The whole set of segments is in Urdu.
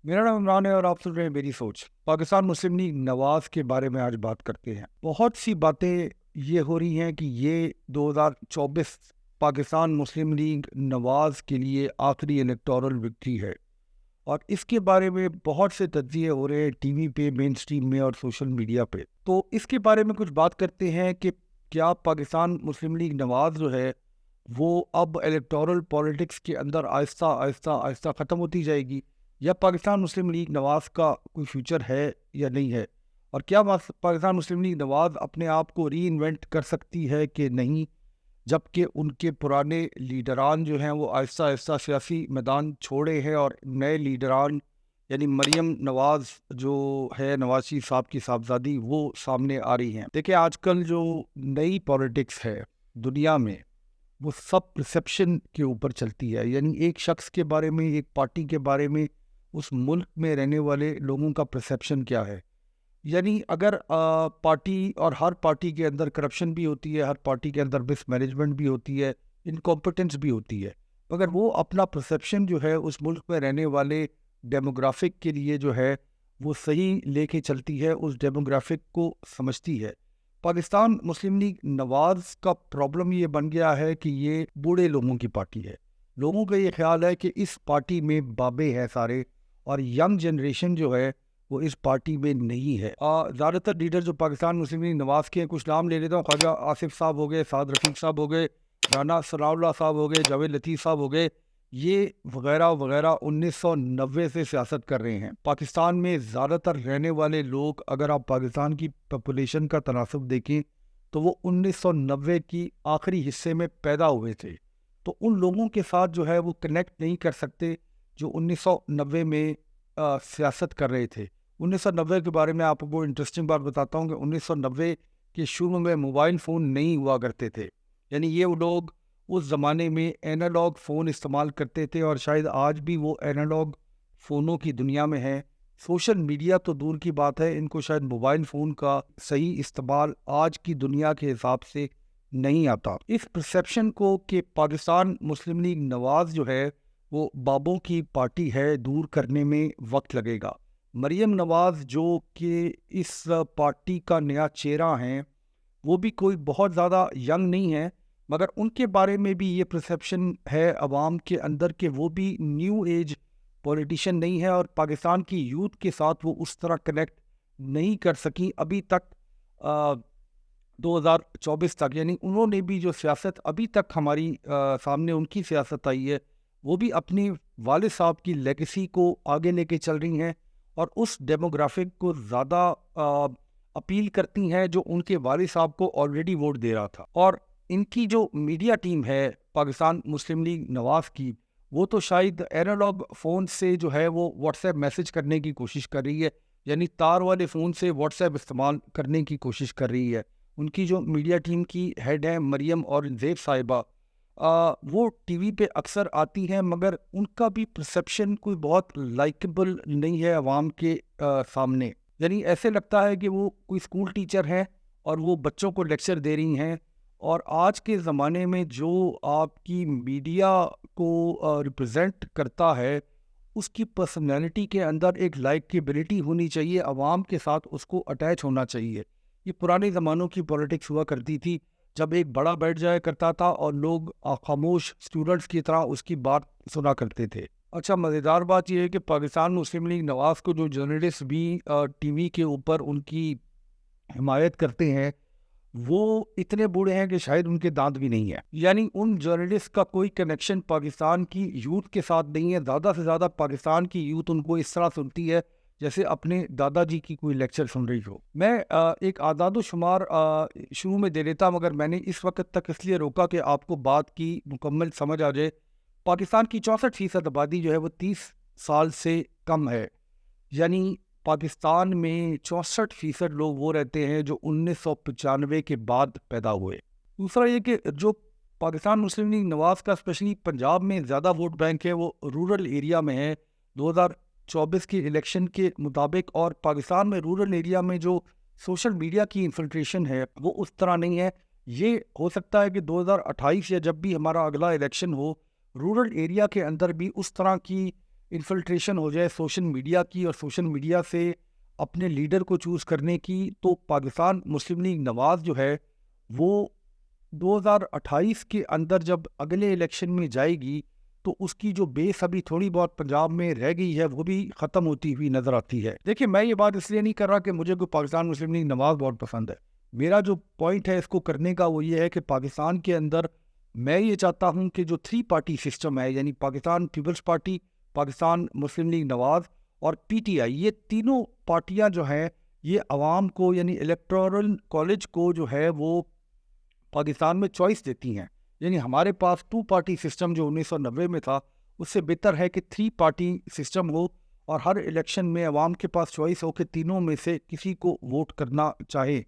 میرا نام عمران ہے اور آپ سن رہے ہیں میری سوچ۔ پاکستان مسلم لیگ نواز کے بارے میں آج بات کرتے ہیں۔ بہت سی باتیں یہ ہو رہی ہیں کہ یہ 2024 پاکستان مسلم لیگ نواز کے لیے آخری الیکٹورل وکٹری ہے، اور اس کے بارے میں بہت سے تجزیے ہو رہے ہیں ٹی وی پہ، مین سٹریم میں اور سوشل میڈیا پہ۔ تو اس کے بارے میں کچھ بات کرتے ہیں کہ کیا پاکستان مسلم لیگ نواز جو ہے وہ اب الیکٹورل پولیٹکس کے اندر آہستہ آہستہ آہستہ ختم ہوتی جائے گی، یا پاکستان مسلم لیگ نواز کا کوئی فیوچر ہے یا نہیں ہے، اور کیا پاکستان مسلم لیگ نواز اپنے آپ کو ری انوینٹ کر سکتی ہے کہ نہیں، جبکہ ان کے پرانے لیڈران جو ہیں وہ آہستہ آہستہ سیاسی میدان چھوڑے ہیں اور نئے لیڈران یعنی مریم نواز جو ہے، نواز شریف صاحب کی صاحبزادی، وہ سامنے آ رہی ہیں۔ دیکھیں آج کل جو نئی پولیٹکس ہے دنیا میں، وہ سب پرسیپشن کے اوپر چلتی ہے، یعنی ایک شخص کے بارے میں، ایک پارٹی کے بارے میں اس ملک میں رہنے والے لوگوں کا پرسیپشن کیا ہے۔ یعنی اگر پارٹی، اور ہر پارٹی کے اندر کرپشن بھی ہوتی ہے، ہر پارٹی کے اندر مس مینجمنٹ بھی ہوتی ہے، انکمپٹنس بھی ہوتی ہے، مگر وہ اپنا پرسیپشن جو ہے اس ملک میں رہنے والے ڈیموگرافک کے لیے جو ہے وہ صحیح لے کے چلتی ہے، اس ڈیموگرافک کو سمجھتی ہے۔ پاکستان مسلم لیگ نواز کا پرابلم یہ بن گیا ہے کہ یہ بوڑھے لوگوں کی پارٹی ہے۔ لوگوں کا یہ خیال ہے کہ اس پارٹی میں بابے ہیں سارے، اور ینگ جنریشن جو ہے وہ اس پارٹی میں نہیں ہے۔ زیادہ تر لیڈر جو پاکستان مسلم لیگ نواز کے ہیں، کچھ نام لے لیتا ہوں، خواجہ آصف صاحب ہو گئے، سعد رفیق صاحب ہو گئے، رانا ثناء اللہ صاحب ہو گئے، جاوید لطیف صاحب ہو گئے، یہ وغیرہ وغیرہ 1990 سے سیاست کر رہے ہیں۔ پاکستان میں زیادہ تر رہنے والے لوگ، اگر آپ پاکستان کی پاپولیشن کا تناسب دیکھیں تو وہ 1990 کی آخری حصے میں پیدا ہوئے تھے، تو ان لوگوں کے ساتھ جو ہے وہ کنیکٹ نہیں کر سکتے جو 1990 میں سیاست کر رہے تھے۔ 1990 کے بارے میں آپ کو انٹرسٹنگ بات بتاتا ہوں کہ 1990 کے شروع میں موبائل فون نہیں ہوا کرتے تھے، یعنی یہ لوگ اس زمانے میں اینالاگ فون استعمال کرتے تھے، اور شاید آج بھی وہ اینالاگ فونوں کی دنیا میں ہیں۔ سوشل میڈیا تو دور کی بات ہے، ان کو شاید موبائل فون کا صحیح استعمال آج کی دنیا کے حساب سے نہیں آتا۔ اس پرسیپشن کو کہ پاکستان مسلم لیگ نواز جو ہے وہ بابوں کی پارٹی ہے، دور کرنے میں وقت لگے گا۔ مریم نواز جو کہ اس پارٹی کا نیا چہرہ ہیں، وہ بھی کوئی بہت زیادہ ینگ نہیں ہے، مگر ان کے بارے میں بھی یہ پرسیپشن ہے عوام کے اندر کہ وہ بھی نیو ایج پولیٹیشین نہیں ہے، اور پاکستان کی یوتھ کے ساتھ وہ اس طرح کنیکٹ نہیں کر سکی ابھی تک 2024 تک۔ یعنی انہوں نے بھی جو سیاست ابھی تک ہماری سامنے ان کی سیاست آئی ہے، وہ بھی اپنی والد صاحب کی لیگیسی کو آگے لے کے چل رہی ہیں، اور اس ڈیموگرافک کو زیادہ اپیل کرتی ہیں جو ان کے والد صاحب کو آلریڈی ووٹ دے رہا تھا۔ اور ان کی جو میڈیا ٹیم ہے پاکستان مسلم لیگ نواز کی، وہ تو شاید اینالاگ فون سے جو ہے وہ واٹس ایپ میسج کرنے کی کوشش کر رہی ہے، یعنی تار والے فون سے واٹس ایپ استعمال کرنے کی کوشش کر رہی ہے۔ ان کی جو میڈیا ٹیم کی ہیڈ ہیں مریم اور زیب صاحبہ، وہ ٹی وی پہ اکثر آتی ہیں، مگر ان کا بھی پرسیپشن کوئی بہت لائکیبل نہیں ہے عوام کے سامنے۔ یعنی ایسے لگتا ہے کہ وہ کوئی اسکول ٹیچر ہیں اور وہ بچوں کو لیکچر دے رہی ہیں، اور آج کے زمانے میں جو آپ کی میڈیا کو ریپرزینٹ کرتا ہے، اس کی پرسنالٹی کے اندر ایک لائکیبلٹی ہونی چاہیے، عوام کے ساتھ اس کو اٹیچ ہونا چاہیے۔ یہ پرانے زمانوں کی پولیٹکس ہوا کرتی تھی، جب ایک بڑا بیٹھ جایا کرتا تھا اور لوگ خاموش اسٹوڈنٹس کی طرح اس کی بات سنا کرتے تھے۔ اچھا، مزیدار بات یہ ہے کہ پاکستان مسلم لیگ نواز کو جو جرنلسٹ بھی ٹی وی کے اوپر ان کی حمایت کرتے ہیں، وہ اتنے بوڑھے ہیں کہ شاید ان کے دانت بھی نہیں ہیں۔ یعنی ان جرنلسٹ کا کوئی کنیکشن پاکستان کی یوتھ کے ساتھ نہیں ہے۔ زیادہ سے زیادہ پاکستان کی یوتھ ان کو اس طرح سنتی ہے جیسے اپنے دادا جی کی کوئی لیکچر سن رہی ہو۔ میں ایک اعداد و شمار شروع میں دے دیتا، مگر میں نے اس وقت تک اس لیے روکا کہ آپ کو بات کی مکمل سمجھ آ جائے۔ پاکستان کی 64% آبادی جو ہے وہ 30 سال سے کم ہے، یعنی پاکستان میں 64% لوگ وہ رہتے ہیں جو 1995 کے بعد پیدا ہوئے۔ دوسرا یہ کہ جو پاکستان مسلم لیگ نواز کا اسپیشلی پنجاب میں زیادہ ووٹ بینک ہے، وہ رورل ایریا میں ہے 2024 کے الیکشن کے مطابق، اور پاکستان میں رورل ایریا میں جو سوشل میڈیا کی انفلٹریشن ہے وہ اس طرح نہیں ہے۔ یہ ہو سکتا ہے کہ 2028 یا جب بھی ہمارا اگلا الیکشن ہو، رورل ایریا کے اندر بھی اس طرح کی انفلٹریشن ہو جائے سوشل میڈیا کی اور سوشل میڈیا سے اپنے لیڈر کو چوز کرنے کی، تو پاکستان مسلم لیگ نواز جو ہے وہ 2028 کے اندر جب اگلے الیکشن میں جائے گی تو اس کی جو بیس ابھی تھوڑی بہت پنجاب میں رہ گئی ہے وہ بھی ختم ہوتی ہوئی نظر آتی ہے۔ دیکھیں، میں یہ بات اس لیے نہیں کر رہا کہ مجھے کوئی پاکستان مسلم لیگ نواز بہت پسند ہے، میرا جو پوائنٹ ہے اس کو کرنے کا وہ یہ ہے کہ پاکستان کے اندر میں یہ چاہتا ہوں کہ جو 3 پارٹی سسٹم ہے، یعنی پاکستان پیپلز پارٹی، پاکستان مسلم لیگ نواز اور پی ٹی آئی، یہ تینوں پارٹیاں جو ہیں یہ عوام کو یعنی الیکٹورل کالج کو جو ہے وہ پاکستان میں چوائس دیتی ہیں۔ یعنی ہمارے پاس 2 پارٹی سسٹم جو 1990 میں تھا، اس سے بہتر ہے کہ 3 پارٹی سسٹم ہو اور ہر الیکشن میں عوام کے پاس چوائس ہو کہ تینوں میں سے کسی کو ووٹ کرنا چاہے۔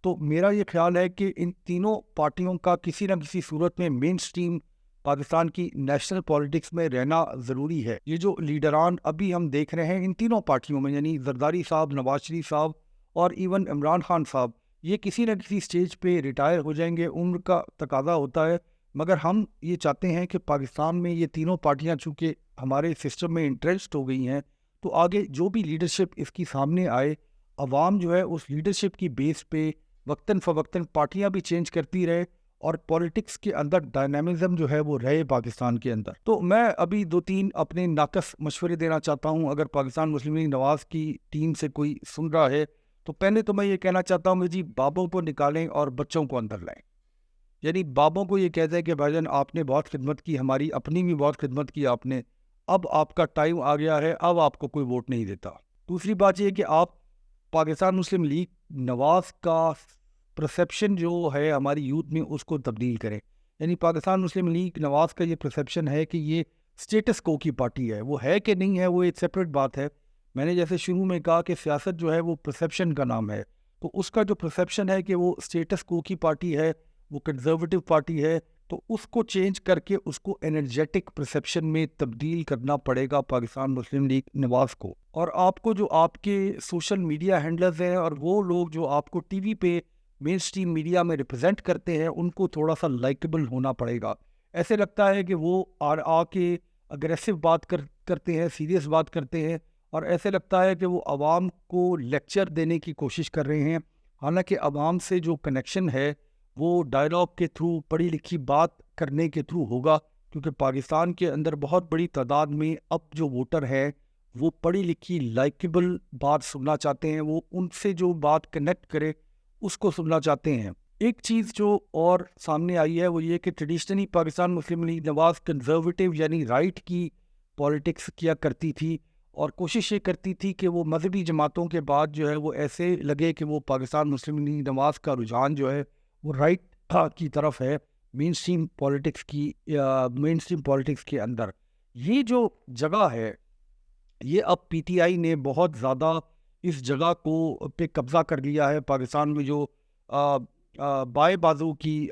تو میرا یہ خیال ہے کہ ان تینوں پارٹیوں کا کسی نہ کسی صورت میں مین سٹریم پاکستان کی نیشنل پولیٹکس میں رہنا ضروری ہے۔ یہ جو لیڈران ابھی ہم دیکھ رہے ہیں ان تینوں پارٹیوں میں، یعنی زرداری صاحب، نواز شریف صاحب اور ایون عمران خان صاحب، یہ کسی نہ کسی سٹیج پہ ریٹائر ہو جائیں گے، عمر کا تقاضا ہوتا ہے، مگر ہم یہ چاہتے ہیں کہ پاکستان میں یہ تینوں پارٹیاں چونکہ ہمارے سسٹم میں انٹرسٹ ہو گئی ہیں، تو آگے جو بھی لیڈرشپ اس کی سامنے آئے، عوام جو ہے اس لیڈرشپ کی بیس پہ وقتاً فوقتاً پارٹیاں بھی چینج کرتی رہے اور پولیٹکس کے اندر ڈائنامزم جو ہے وہ رہے پاکستان کے اندر۔ تو میں ابھی 2-3 اپنے ناقص مشورے دینا چاہتا ہوں، اگر پاکستان مسلم لیگ نواز کی ٹیم سے کوئی سن رہا ہے تو پہلے تو میں یہ کہنا چاہتا ہوں کہ جی بابوں کو نکالیں اور بچوں کو اندر لائیں۔ یعنی بابوں کو یہ کہتے ہیں کہ بھائی جان آپ نے بہت خدمت کی، ہماری اپنی بھی بہت خدمت کی آپ نے، اب آپ کا ٹائم آ گیا ہے، اب آپ کو کوئی ووٹ نہیں دیتا۔ دوسری بات یہ کہ آپ پاکستان مسلم لیگ نواز کا پرسیپشن جو ہے ہماری یوتھ میں اس کو تبدیل کریں۔ یعنی پاکستان مسلم لیگ نواز کا یہ پرسیپشن ہے کہ یہ سٹیٹس کو کی پارٹی ہے، وہ ہے کہ نہیں ہے وہ ایک سیپریٹ بات ہے۔ میں نے جیسے شروع میں کہا کہ سیاست جو ہے وہ پرسیپشن کا نام ہے، تو اس کا جو پرسیپشن ہے کہ وہ سٹیٹس کو کی پارٹی ہے، وہ کنزرویٹو پارٹی ہے، تو اس کو چینج کر کے اس کو انرجیٹک پرسیپشن میں تبدیل کرنا پڑے گا پاکستان مسلم لیگ نواز کو۔ اور آپ کو جو آپ کے سوشل میڈیا ہینڈلرز ہیں اور وہ لوگ جو آپ کو ٹی وی پہ مین سٹریم میڈیا میں ریپرزینٹ کرتے ہیں، ان کو تھوڑا سا لائکیبل ہونا پڑے گا۔ ایسے لگتا ہے کہ وہ آ کے اگریسو بات کرتے ہیں، سیریس بات کرتے ہیں، اور ایسے لگتا ہے کہ وہ عوام کو لیکچر دینے کی کوشش کر رہے ہیں، حالانکہ عوام سے جو کنیکشن ہے وہ ڈائلاگ کے تھرو، پڑھی لکھی بات کرنے کے تھرو ہوگا، کیونکہ پاکستان کے اندر بہت بڑی تعداد میں اب جو ووٹر ہے وہ پڑھی لکھی لائکیبل بات سننا چاہتے ہیں، وہ ان سے جو بات کنیکٹ کرے اس کو سننا چاہتے ہیں۔ ایک چیز جو اور سامنے آئی ہے وہ یہ کہ ٹریڈیشنلی پاکستان مسلم لیگ نواز کنزرویٹو یعنی رائٹ کی پولیٹکس کیا کرتی تھی، اور کوشش یہ کرتی تھی کہ وہ مذہبی جماعتوں کے بعد جو ہے وہ ایسے لگے کہ وہ پاکستان مسلم لیگ نواز کا رجحان جو ہے وہ رائٹ کی طرف ہے مین سٹریم پولیٹکس کے اندر۔ یہ جو جگہ ہے یہ اب پی ٹی آئی نے بہت زیادہ اس جگہ کو پہ قبضہ کر لیا ہے۔ پاکستان میں جو بائیں بازو کی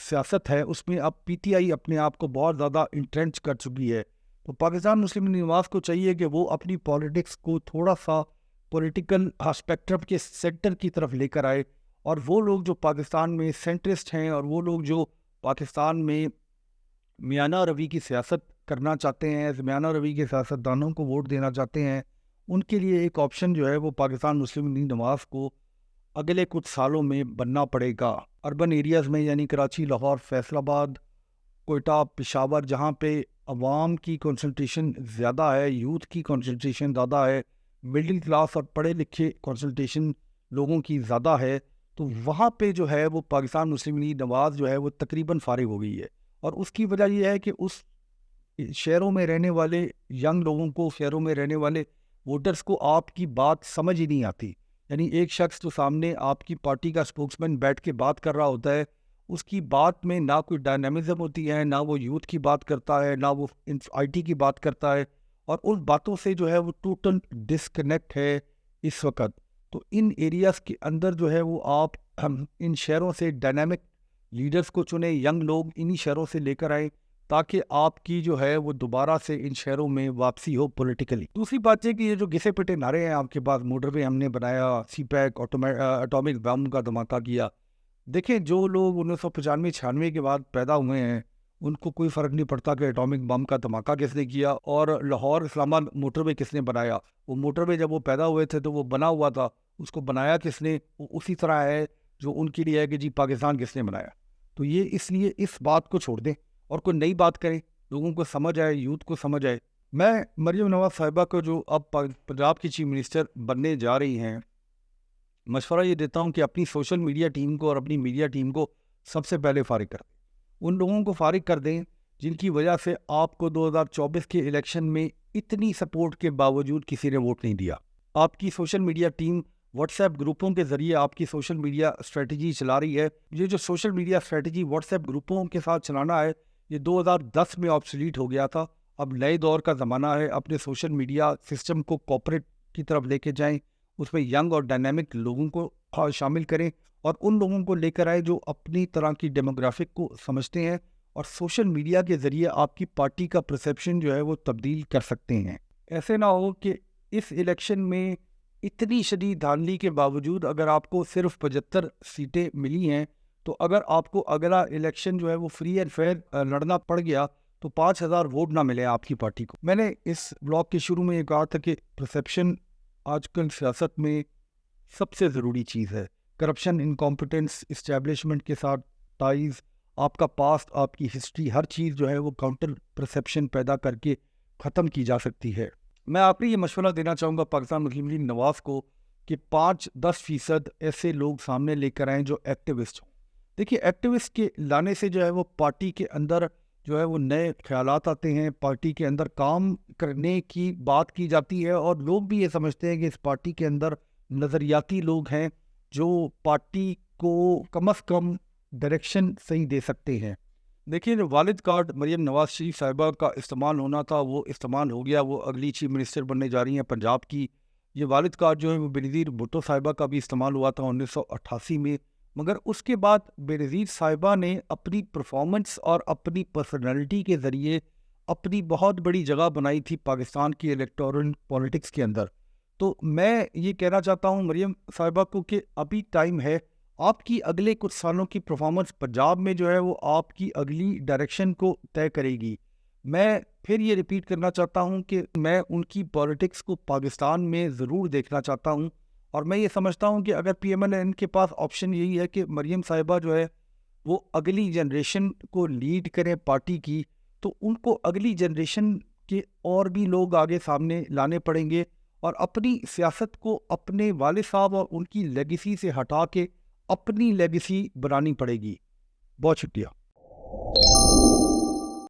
سیاست ہے اس میں اب پی ٹی آئی اپنے آپ کو بہت زیادہ انٹرینچ کر چکی ہے۔ تو پاکستان مسلم لیگ نواز کو چاہیے کہ وہ اپنی پولیٹکس کو تھوڑا سا پولیٹیکل اسپیکٹرم کے سینٹر کی طرف لے کر آئے، اور وہ لوگ جو پاکستان میں سینٹرسٹ ہیں اور وہ لوگ جو پاکستان میں میانہ روی کی سیاست کرنا چاہتے ہیں، میانہ روی کے سیاستدانوں کو ووٹ دینا چاہتے ہیں، ان کے لیے ایک آپشن جو ہے وہ پاکستان مسلم لیگ نواز کو اگلے کچھ سالوں میں بننا پڑے گا۔ اربن ایریاز میں یعنی کراچی، لاہور، فیصل آباد، کوئٹہ، پشاور، جہاں پہ عوام کی کنسنٹریشن زیادہ ہے، یوتھ کی کنسنٹریشن زیادہ ہے، مڈل کلاس اور پڑھے لکھے کنسنٹریشن لوگوں کی زیادہ ہے، تو وہاں پہ جو ہے وہ پاکستان مسلم لیگ نواز جو ہے وہ تقریباً فارغ ہو گئی ہے۔ اور اس کی وجہ یہ ہے کہ اس شہروں میں رہنے والے ینگ لوگوں کو، شہروں میں رہنے والے ووٹرز کو آپ کی بات سمجھ ہی نہیں آتی۔ یعنی ایک شخص جو سامنے آپ کی پارٹی کا اسپوکسمین بیٹھ کے بات کر رہا ہوتا ہے، اس کی بات میں نہ کوئی ڈائنامزم ہوتی ہے، نہ وہ یوتھ کی بات کرتا ہے، نہ وہ آئی ٹی کی بات کرتا ہے، اور ان باتوں سے جو ہے وہ ٹوٹل ڈسکنیکٹ ہے اس وقت۔ تو ان ایریاز کے اندر جو ہے وہ آپ ان شہروں سے ڈائنامک لیڈرز کو چنیں، ینگ لوگ انہی شہروں سے لے کر آئیں، تاکہ آپ کی جو ہے وہ دوبارہ سے ان شہروں میں واپسی ہو پولیٹیکلی۔ دوسری بات یہ کہ یہ جو گھسے پٹے نعرے ہیں آپ کے پاس، موٹر وے ہم نے بنایا، سی پیک، اٹامک بم کا دھماکہ کیا، دیکھیں جو لوگ 1995-96 کے بعد پیدا ہوئے ہیں ان کو کوئی فرق نہیں پڑتا کہ ایٹامک بم کا دھماکہ کس نے کیا اور لاہور اسلام آباد موٹر وے کس نے بنایا. وہ موٹر وے جب وہ پیدا ہوئے تھے تو وہ بنا ہوا تھا, اس کو بنایا کس نے, وہ اسی طرح ہے جو ان کے لیے ہے کہ جی پاکستان کس نے بنایا. تو یہ اس لیے اس بات کو چھوڑ دیں اور کوئی نئی بات کریں, لوگوں کو سمجھ آئے, یوتھ کو سمجھ آئے. میں مریم نواز صاحبہ کو جو اب پنجاب کی چیف منسٹر بننے جا رہی ہیں, مشورہ یہ دیتا ہوں کہ اپنی سوشل میڈیا ٹیم کو اور اپنی میڈیا ٹیم کو سب سے پہلے فارغ کر دیں. ان لوگوں کو فارغ کر دیں جن کی وجہ سے آپ کو 2024 کے الیکشن میں اتنی سپورٹ کے باوجود کسی نے ووٹ نہیں دیا. آپ کی social media team what's app گروپوں کے ذریعے آپ کی سوشل میڈیا اسٹریٹجی چلا رہی ہے. یہ جو social media strategy what's app گروپوں کے ساتھ چلانا ہے, یہ 2010 میں آبسلیٹ ہو گیا تھا. اب نئے دور کا زمانہ ہے. اپنے سوشل میڈیا سسٹم کو کوپریٹ کی طرف لے کے جائیں, اس میں ینگ اور ڈائنامک لوگوں کو شامل کریں اور ان لوگوں کو لے کر آئے جو اپنی طرح کی ڈیموگرافک کو سمجھتے ہیں اور سوشل میڈیا کے ذریعے آپ کی پارٹی کا پرسیپشن جو ہے وہ تبدیل کر سکتے ہیں. ایسے نہ ہو کہ اس الیکشن میں اتنی شدید دھاندلی کے باوجود اگر آپ کو صرف 75 سیٹیں ملی ہیں, تو اگر آپ کو اگلا الیکشن جو ہے وہ فری اینڈ فیئر لڑنا پڑ گیا تو 5000 ووٹ نہ ملے آپ کی پارٹی کو. میں نے اس بلاگ کے شروع میں یہ کہا تھا کہ پرسیپشن آج کل سیاست میں سب سے ضروری چیز ہے. کرپشن, انکمپٹنس, اسٹیبلشمنٹ کے ساتھ ٹائز, آپ کا پاسٹ, آپ کی ہسٹری, ہر چیز جو ہے وہ کاؤنٹر پرسیپشن پیدا کر کے ختم کی جا سکتی ہے. میں آپ کو یہ مشورہ دینا چاہوں گا پاکستان مسلم لیگ نواز کو کہ 5-10% ایسے لوگ سامنے لے کر آئیں جو ایکٹیوسٹ ہوں. دیکھیے, ایکٹیوسٹ کے لانے سے جو ہے وہ پارٹی کے اندر جو ہے وہ نئے خیالات آتے ہیں, پارٹی کے اندر کام کرنے کی بات کی جاتی ہے اور لوگ بھی یہ سمجھتے ہیں کہ اس پارٹی کے اندر نظریاتی لوگ ہیں جو پارٹی کو کم از کم ڈائریکشن صحیح دے سکتے ہیں. دیکھیے, جو والد کارڈ مریم نواز شریف صاحبہ کا استعمال ہونا تھا وہ استعمال ہو گیا. وہ اگلی چیف منسٹر بننے جا رہی ہیں پنجاب کی. یہ والد کارڈ جو ہے وہ بینظیر بھٹو صاحبہ کا بھی استعمال ہوا تھا 1988 میں, مگر اس کے بعد بینظیر صاحبہ نے اپنی پرفارمنس اور اپنی پرسنالٹی کے ذریعے اپنی بہت بڑی جگہ بنائی تھی پاکستان کی الیکٹورل پولیٹکس کے اندر. تو میں یہ کہنا چاہتا ہوں مریم صاحبہ کو کہ ابھی ٹائم ہے, آپ کی اگلے کچھ سالوں کی پرفارمنس پنجاب میں جو ہے وہ آپ کی اگلی ڈائریکشن کو طے کرے گی. میں پھر یہ ریپیٹ کرنا چاہتا ہوں کہ میں ان کی پولیٹکس کو پاکستان میں ضرور دیکھنا چاہتا ہوں اور میں یہ سمجھتا ہوں کہ اگر پی ایم ایل این کے پاس آپشن یہی ہے کہ مریم صاحبہ جو ہے وہ اگلی جنریشن کو لیڈ کریں پارٹی کی, تو ان کو اگلی جنریشن کے اور بھی لوگ آگے سامنے لانے پڑیں گے اور اپنی سیاست کو اپنے والد صاحب اور ان کی لیگیسی سے ہٹا کے اپنی لیگیسی بنانی پڑے گی. بہت شکریہ.